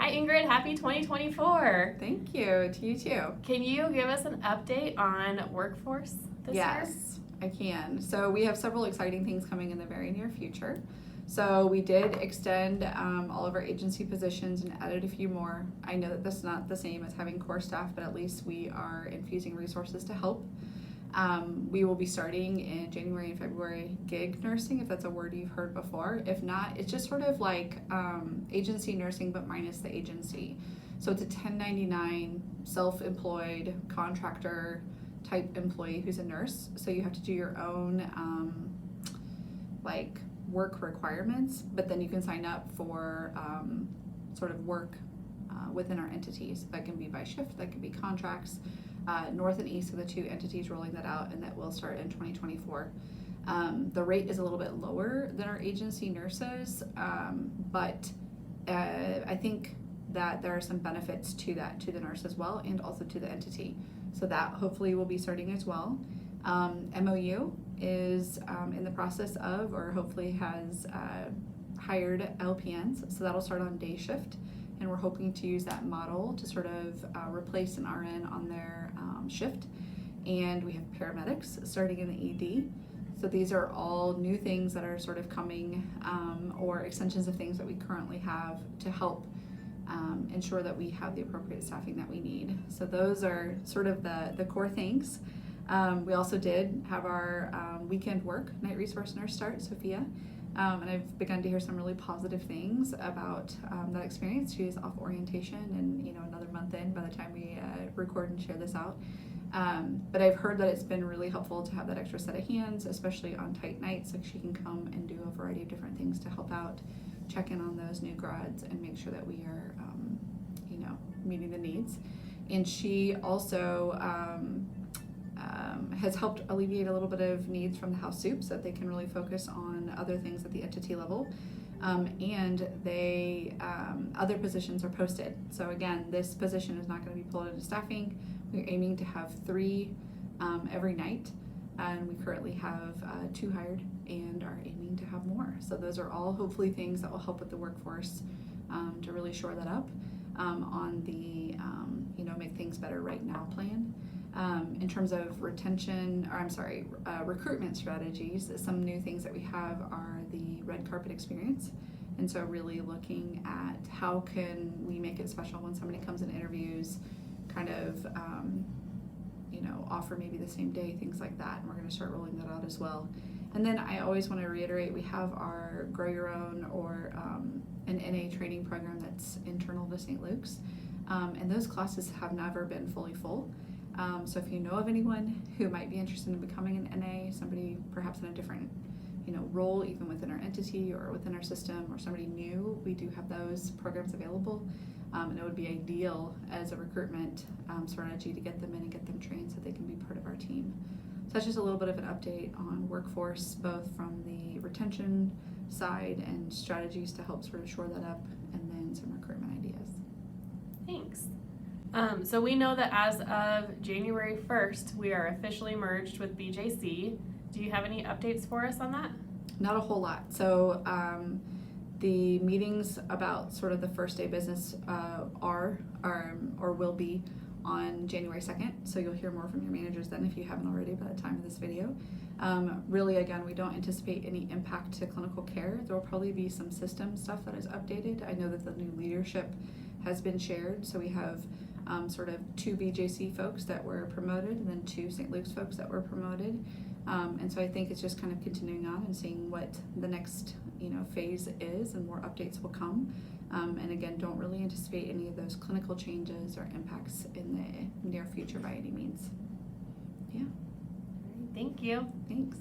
Hi Ingrid, happy 2024. Thank you, to you too. Can you give us an update on workforce this year? Yes, I can. So we have several exciting things coming in the very near future. So we did extend all of our agency positions and added a few more. I know that that's not the same as having core staff, but at least we are infusing resources to help. We will be starting in January and February gig nursing, if that's a word you've heard before. If not, it's just sort of like agency nursing, but minus the agency. So it's a 1099 self-employed contractor type employee who's a nurse. So you have to do your own like work requirements, but then you can sign up for sort of work within our entities. That can be by shift, that can be contracts. North and East are the two entities rolling that out, and that will start in 2024. The rate is a little bit lower than our agency nurses, but I think that there are some benefits to that, to the nurse as well, and also to the entity. So that hopefully will be starting as well. MOU is in the process of, or hopefully has hired LPNs, so that'll start on day shift. And we're hoping to use that model to sort of replace an RN on their shift. And we have paramedics starting in the ED. So these are all new things that are sort of coming or extensions of things that we currently have to help ensure that we have the appropriate staffing that we need. So those are sort of the core things. We also did have our weekend work night resource nurse start, Sophia. And I've begun to hear some really positive things about that experience. She is off orientation and, another month in by the time we record and share this out. But I've heard that it's been really helpful to have that extra set of hands, especially on tight nights. Like, she can come and do a variety of different things to help out, check in on those new grads, and make sure that we are, meeting the needs. And she also has helped alleviate a little bit of needs from the house soup, so that they can really focus on other things at the entity level. And they other positions are posted. So again, this position is not going to be pulled into staffing. We're aiming to have 3 every night, and we currently have 2 hired and are aiming to have more. So those are all hopefully things that will help with the workforce to really shore that up on the make things better right now plan. In terms of recruitment strategies, some new things that we have are the red carpet experience. And so really looking at how can we make it special when somebody comes and interviews, kind of, offer maybe the same day, things like that. And we're going to start rolling that out as well. And then I always want to reiterate, we have our Grow Your Own or an NA training program that's internal to St. Luke's. And those classes have never been fully full. So if you know of anyone who might be interested in becoming an NA, somebody perhaps in a different role, even within our entity or within our system, or somebody new, we do have those programs available. And it would be ideal as a recruitment strategy to get them in and get them trained so they can be part of our team. So that's just a little bit of an update on workforce, both from the retention side and strategies to help sort of shore that up, and then some recruitment ideas. Thanks. So we know that as of January 1st, we are officially merged with BJC. Do you have any updates for us on that? Not a whole lot. So the meetings about sort of the first day business are or will be on January 2nd. So you'll hear more from your managers then if you haven't already by the time of this video. Really, again, we don't anticipate any impact to clinical care. There will probably be some system stuff that is updated. I know that the new leadership has been shared. So we have sort of 2 BJC folks that were promoted, and then 2 St. Luke's folks that were promoted. And so I think it's just kind of continuing on and seeing what the next phase is, and more updates will come. And again, don't really anticipate any of those clinical changes or impacts in the near future by any means. Yeah. Thank you. Thanks.